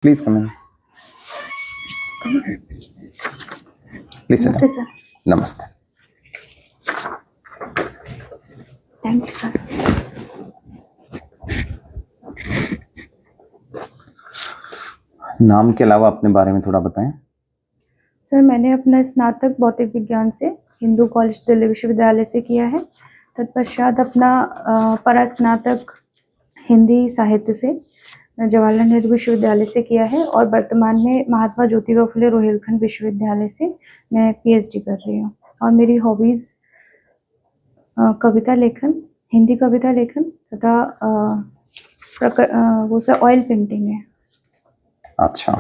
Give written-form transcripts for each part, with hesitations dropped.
Please come in. Please sit नमस्ते down. Sir. नमस्ते। Thank you sir. नाम के अलावा अपने बारे में थोड़ा बताएं। सर मैंने अपना स्नातक भौतिक विज्ञान से हिंदू कॉलेज दिल्ली विश्वविद्यालय से किया है। तत्पश्चात अपना परास्नातक हिंदी साहित्य से जवाहरलाल नेहरू विश्वविद्यालय से किया है और वर्तमान में महात्मा ज्योतिबा फुले रोहिलखंड विश्वविद्यालय से मैं पीएचडी कर रही हूँ। और मेरी हॉबीज़ कविता लेखन, हिंदी कविता लेखन तथा वो सर ऑयल पेंटिंग है। अच्छा,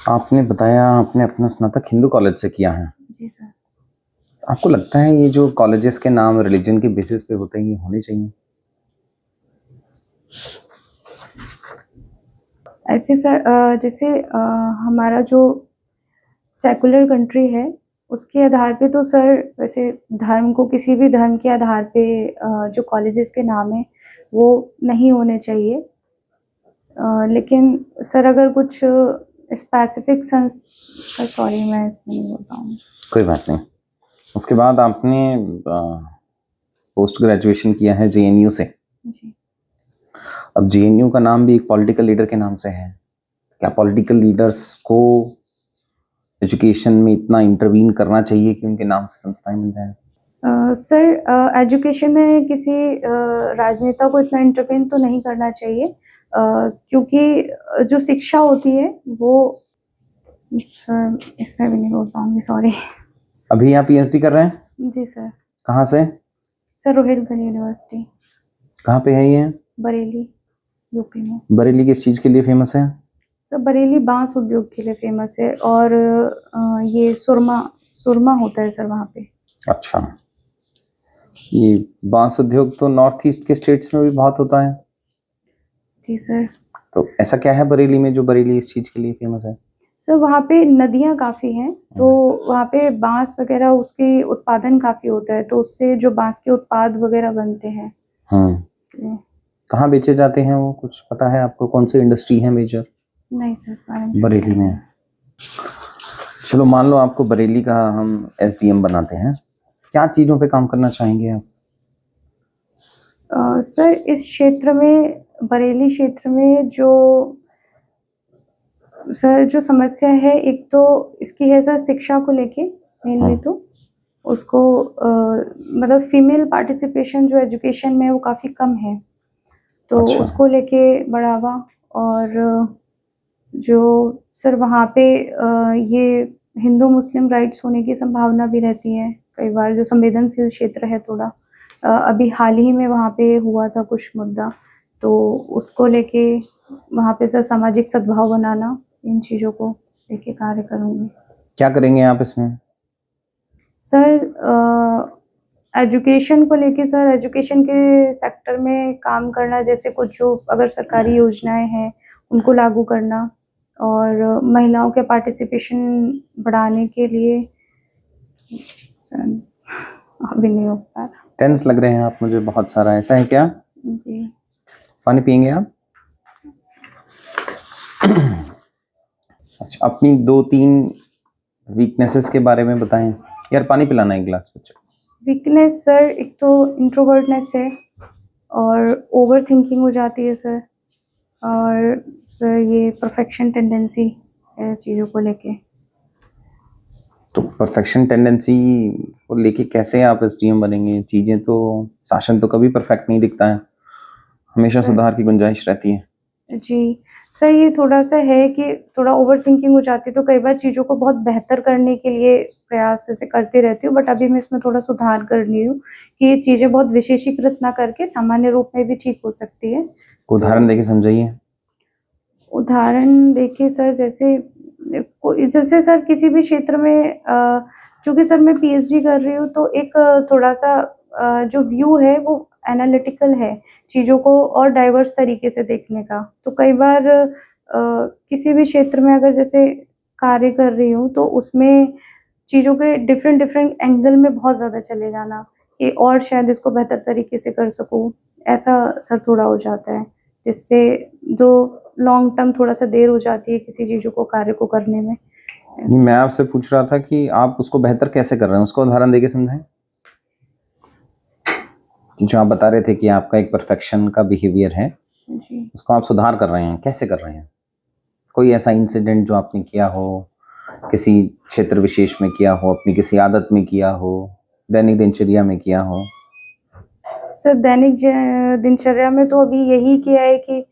आपने बताया आपने अपना स्नातक हिंदू कॉलेज से किया है। जी सर। आपको लगता है ये जो कॉलेजेस के नाम रिलीजन के बेसिस पे होते हैं ये होने चाहिए? ऐसे सर जैसे हमारा जो सेकुलर कंट्री है उसके आधार पे तो सर वैसे धर्म को किसी भी धर्म के आधार पे जो कॉलेजेस के नाम हैं वो नहीं होने चाहिए। लेकिन सर अगर कुछ स्पेसिफिक सॉरी मैं इसमें नहीं बोल पाऊँगी। कोई बात नहीं। उसके बाद आपने पोस्ट ग्रेजुएशन किया है जेएनयू से। जी। अब जेएनयू का नाम भी एक पॉलिटिकल लीडर के नाम से है। क्या पॉलिटिकल लीडर्स को एजुकेशन में इतना इंटरवीन करना चाहिए कि उनके नाम से संस्थाएं बन जाएं? सर एजुकेशन में किसी राजनेता को इतना इंटरवेन तो नहीं करना चाहिए क्योंकि जो शिक्षा होती है वो सर इसमें भी नहीं बोल पाऊंगी, सॉरी। अभी आप पीएचडी कर रहे हैं? जी सर। कहाँ से? सर रोहिलखंड यूनिवर्सिटी, कहाँ पे है ये? बरेली, यूपी में। बरेली किस चीज़ के लिए फेमस है? सर बरेली बांस उद्योग के लिए फेमस है और ये सुरमा होता है सर वहाँ पे। अच्छा, ये बांस उद्योग तो नॉर्थ ईस्ट के स्टेट्स में भी बहुत होता है। जी सर। तो ऐसा क्या है बरेली में जो बरेली इस चीज़ के लिए फेमस है? सर वहाँ पे नदियाँ काफ़ी हैं तो वहाँ पे बांस वगैरह उसके उत्पादन काफ़ी होता है तो उससे जो बांस के उत्पाद वगैरह बनते हैं इसलिए। कहाँ बेचे जाते हैं वो कुछ पता है आपको? कौन सी इंडस्ट्री है मेजर नहीं सर इस बारे में बरेली में? चलो मान लो आपको बरेली का हम एसडीएम बनाते हैं, क्या चीज़ों पे काम करना चाहेंगे आप? सर इस क्षेत्र में बरेली क्षेत्र में जो समस्या है एक तो इसकी है सर शिक्षा को लेके मेनली तो उसको मतलब फीमेल पार्टिसिपेशन जो एजुकेशन में वो काफ़ी कम है तो अच्छा। उसको लेके बढ़ावा और जो सर वहाँ पे ये हिंदू मुस्लिम राइट्स होने की संभावना भी रहती है कई बार, जो संवेदनशील क्षेत्र है थोड़ा। अभी हाल ही में वहाँ पे हुआ था कुछ मुद्दा तो उसको लेके वहाँ पे सर सामाजिक सद्भाव बनाना, इन चीज़ों को लेके कार्य करूँगी। क्या करेंगे आप इसमें? सर एजुकेशन को लेके सर एजुकेशन के सेक्टर में काम करना, जैसे कुछ जो अगर सरकारी योजनाएं हैं उनको लागू करना और महिलाओं के पार्टिसिपेशन बढ़ाने के लिए। सर अभी नहीं हो पा रहा। टेंस लग रहे हैं आप मुझे बहुत सारा, ऐसा है क्या? जी। पानी पियेंगे आप? अच्छा, अपनी 2-3 वीकनेसेस के बारे में बताएं। यार पानी पिलाना एक गिलास बच्चे। वीकनेस सर एक तो इंट्रोवर्टनेस है और ओवर थिंकिंग हो जाती है सर, और सर ये परफेक्शन टेंडेंसी है चीज़ों को लेके। तो परफेक्शन टेंडेंसी को लेके कैसे आप एसडीएम बनेंगे? चीज़ें तो शासन तो कभी परफेक्ट नहीं दिखता है, हमेशा सुधार की गुंजाइश रहती है। जी सर, ये थोड़ा सा है कि थोड़ा ओवर थिंकिंग हो जाती है तो कई बार चीज़ों को बहुत बेहतर करने के लिए प्रयास ऐसे करती रहती हूँ, बट अभी मैं इसमें थोड़ा सुधार कर रही हूँ कि ये चीज़ें बहुत विशेषीकृत ना करके सामान्य रूप में भी ठीक हो सकती है। उदाहरण देके समझाइए। उदाहरण देखिए सर, जैसे सर किसी भी क्षेत्र में चूँकि सर मैं पीएचडी कर रही हूँ तो एक थोड़ा-सा जो व्यू है वो एनालिटिकल है, चीज़ों को और डाइवर्स तरीके से देखने का। तो कई बार किसी भी क्षेत्र में अगर जैसे कार्य कर रही हूँ तो उसमें चीज़ों के डिफरेंट डिफरेंट एंगल में बहुत ज़्यादा चले जाना, कि और शायद इसको बेहतर तरीके से कर सकूँ, ऐसा सर थोड़ा हो जाता है, जिससे जो लॉन्ग टर्म थोड़ा-सा देर हो जाती है किसी चीज़ों को कार्य को करने में। नहीं, मैं आपसे पूछ रहा था कि आप उसको बेहतर कैसे कर रहे हैं? उसको उदाहरण देके समझाएँ। जो आप बता रहे थे कि आपका एक परफेक्शन का बिहेवियर है, जी। उसको आप सुधार कर रहे हैं, कैसे कर रहे हैं? कोई ऐसा इंसिडेंट जो आपने किया हो, किसी क्षेत्र विशेष में किया हो, अपनी किसी आदत में किया हो, दैनिक दिनचर्या में किया हो? सर दैनिक दिनचर्या में तो अभी यही किया है कि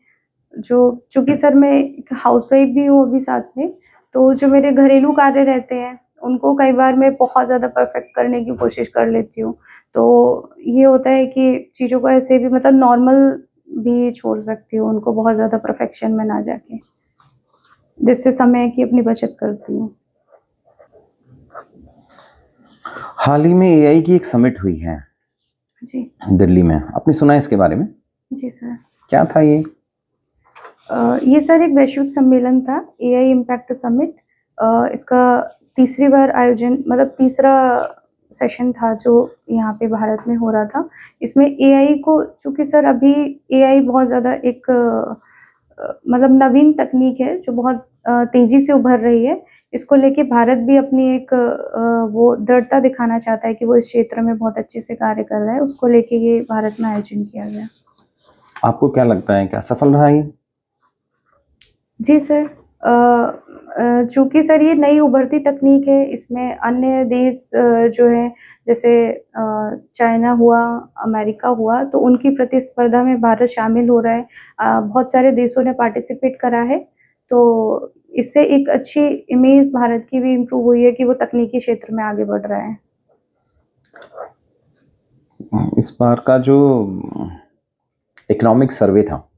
जो चूँकि सर मैं एक हाउसवाइफ़ भी हूँ अभी साथ में, तो जो मेरे घरेलू कार्य रहते हैं, उनको कई बार मैं बहुत ज़्यादा परफ़ेक्ट करने की कोशिश कर लेती हूँ। तो ये होता है कि चीज़ों को ऐसे भी मतलब नॉर्मल भी छोड़ सकती हूँ, उनको बहुत ज़्यादा परफ़ेक्शन में ना जाके, जिससे समय की अपनी बचत करती हूँ। हाल ही में एआई की एक समिट हुई है जी। दिल्ली में, आपने सुना है इसके बारे में? जी सर। क्या था ये? ये सर एक वैश्विक सम्मेलन था, एआई इम्पैक्ट समिट। इसका तीसरी बार आयोजन मतलब तीसरा सेशन था जो यहाँ पे भारत में हो रहा था। इसमें एआई को चूँकि सर अभी एआई बहुत ज़्यादा एक मतलब नवीन तकनीक है जो बहुत तेज़ी से उभर रही है। इसको लेके भारत भी अपनी एक वो दृढ़ता दिखाना चाहता है कि वो इस क्षेत्र में बहुत अच्छे से कार्य कर रहा है, उसको लेके ये भारत में आयोजन किया गया। आपको क्या लगता है, क्या सफल रहा ये? जी सर। चूँकि सर ये नई उभरती तकनीक है, इसमें अन्य देश जो हैं जैसे चाइना हुआ, अमेरिका हुआ, तो उनकी प्रतिस्पर्धा में भारत शामिल हो रहा है। बहुत सारे देशों ने पार्टिसिपेट करा है, तो इससे एक अच्छी इमेज भारत की भी इम्प्रूव हुई है कि वो तकनीकी क्षेत्र में आगे बढ़ रहा है। इस बार का जो इकोनॉमिक सर्वे था,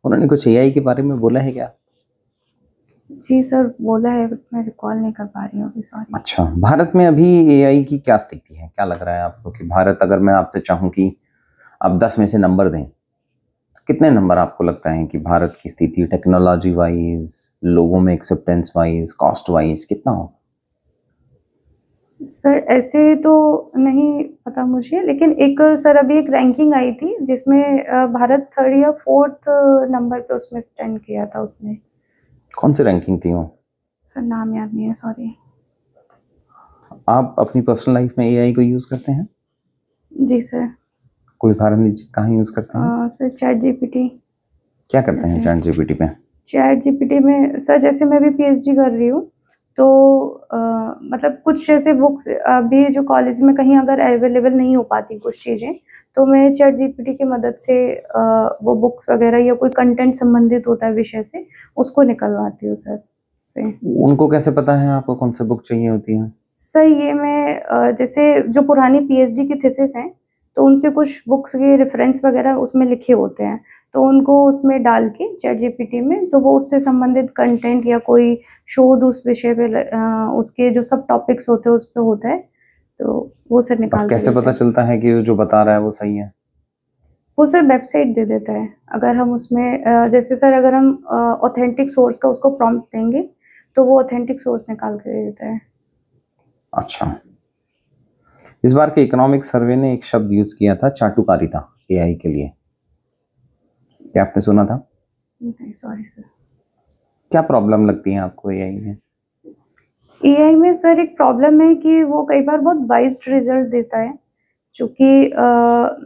उन्होंने कुछ एआई के बारे में बोला है क्या? जी सर, बोला है बट मैं रिकॉल नहीं कर पा रही हूँ अभी, सॉरी। अच्छा, भारत में अभी एआई की क्या स्थिति है? क्या लग रहा है आपको कि भारत, अगर मैं आपसे चाहूँ कि आप 10 में से नंबर दें, तो कितने नंबर आपको लगता है कि भारत की स्थिति टेक्नोलॉजी वाइज़, लोगों में एक्सेप्टेंस वाइज़, कॉस्ट वाइज़ कितना होगा? सर ऐसे तो नहीं पता मुझे, लेकिन एक सर अभी एक रैंकिंग आई थी जिसमें भारत 3rd या 4th नंबर पे उसमें स्टैंड किया था उसने। कौन सी रैंकिंग थी वो? सर नाम याद नहीं है, सॉरी। आप अपनी पर्सनल लाइफ में एआई को यूज़ करते हैं? जी सर। कोई उदाहरण दीजिए, कहाँ यूज़ करते हैं? Sir chat GPT. क्या करते हैं जैसे चैट जीपीटी पे? चैट जीपीटी में सर जैसे मैं भी पीएचडी कर रही हूँ, तो मतलब कुछ जैसे बुक्स अभी जो कॉलेज में कहीं अगर अवेलेबल नहीं हो पाती कुछ चीज़ें, तो मैं चैट जीपीटी की मदद से वो बुक्स वगैरह या कोई कंटेंट संबंधित होता है विषय से, उसको निकलवाती हूँ सर उससे। उनको कैसे पता है आपको कौन सी बुक चाहिए होती है? सर ये मैं जैसे जो पुरानी पीएचडी की थीसिस हैं, तो उनसे कुछ बुक्स के रेफ़रेंस वगैरह उसमें लिखे होते हैं, तो उनको उसमें डाल के चैट जीपीटी में, तो वो उससे संबंधित कंटेंट या कोई शोध उस विषय पे उसके जो सब टॉपिक्स होते हैं उस पे होता है, तो वो सर और निकाल के कैसे देते पता हैं। चलता है कि वो जो बता रहा है वो सही है? वो सर वेबसाइट दे देता है, अगर हम उसमें जैसे सर अगर हम ऑथेंटिक सोर्स का उसको प्रॉम्प्ट देंगे, तो वो ऑथेंटिक सोर्स निकाल के दे देता है। अच्छा। इस बार के इकोनॉमिक सर्वे ने एक शब्द यूज़ किया था, चाटुकारिता, एआई के लिए। क्या आपने सुना था? नहीं, सॉरी सर। क्या प्रॉब्लम लगती है आपको एआई में? एआई में सर एक प्रॉब्लम है कि वो कई बार बहुत बाइस्ड रिज़ल्ट देता है, चूँकि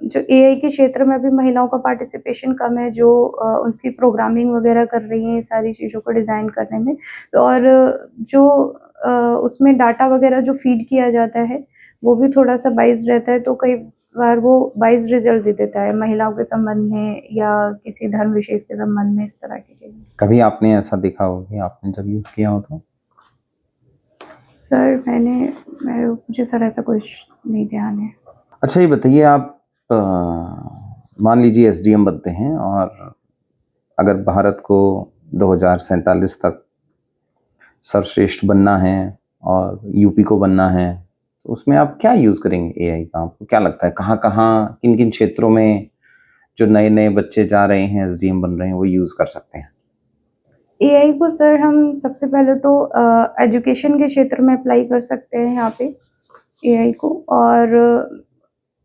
जो एआई के क्षेत्र में अभी महिलाओं का पार्टिसिपेशन कम है, जो उनकी प्रोग्रामिंग वगैरह कर रही हैं, ये सारी चीज़ों को डिज़ाइन करने में। और जो उसमें डाटा वगैरह जो फ़ीड किया जाता है, वो भी थोड़ा-सा बाइस्ड रहता है, तो कई बार वो बाइस्ड रिज़ल्ट दे देता है, महिलाओं के संबंध में या किसी धर्म विशेष के संबंध में, इस तरह की चीज़ें। कभी आपने ऐसा देखा हो कि आपने जब यूज़ किया हो तो? सर मुझे सर ऐसा कुछ नहीं ध्यान है। अच्छा, ये बताइए, आप मान लीजिए एसडीएम बनते हैं और अगर भारत को 2047 तक सर्वश्रेष्ठ बनना है और यूपी को बनना है, तो उसमें आप क्या यूज़ करेंगे एआई का? आपको क्या लगता है कहाँ-कहाँ, किन-किन क्षेत्रों में जो नए-नए बच्चे जा रहे हैं, एसडीएम बन रहे हैं, वो यूज़ कर सकते हैं? एआई को सर हम सबसे पहले तो एजुकेशन के क्षेत्र में अप्लाई कर सकते हैं यहाँ पे एआई को। और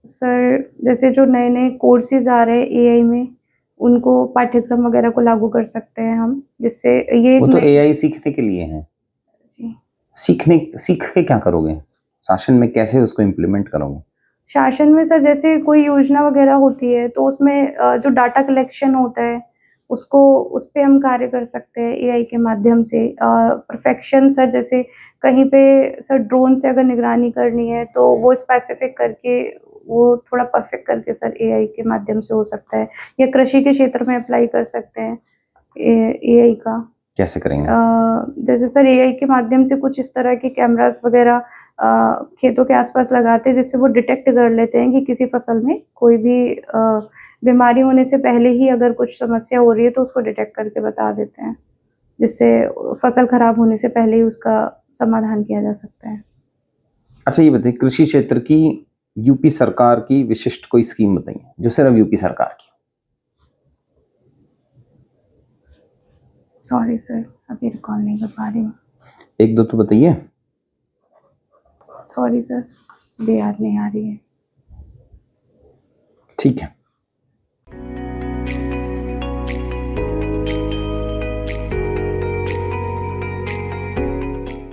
सर जैसे जो नए-नए कोर्सेज़ आ रहे हैं एआई में, उनको पाठ्यक्रम वगैरह को लागू कर सकते हैं हम, जिससे ये एक वो तो नए एआई सीखने के लिए है। जी। सीख के क्या करोगे? शासन में कैसे उसको इम्प्लीमेंट करोगे? शासन में सर जैसे कोई योजना वगैरह होती है तो उसमें जो डाटा कलेक्शन होता है उसको उस पे हम कार्य कर सकते हैं एआई के माध्यम से। परफेक्शन सर जैसे कहीं पे सर ड्रोन से अगर निगरानी करनी है तो वो स्पेसिफिक करके वो थोड़ा परफेक्ट करके सर एआई के माध्यम से हो सकता है, या कृषि के क्षेत्र में अप्लाई कर सकते हैं एआई का। कैसे करेंगे? जैसे सर एआई के माध्यम से कुछ इस तरह के कैमरास वगैरह खेतों के आसपास लगाते हैं जिससे वो डिटेक्ट कर लेते हैं कि किसी फसल में कोई भी बीमारी होने से पहले ही अगर कुछ समस्या हो रही है तो उसको डिटेक्ट करके बता देते हैं, जिससे फसल खराब होने से पहले ही उसका समाधान किया जा सकता है। अच्छा ये बताइए कृषि क्षेत्र की यूपी सरकार की विशिष्ट कोई स्कीम बताइए, जो सिर्फ यूपी सरकार की? सॉरी सर, अभी रिकॉल नहीं कर पा रही हूँ। 1-2 तो बताइए। सॉरी सर, अभी याद नहीं आ रही है। ठीक है।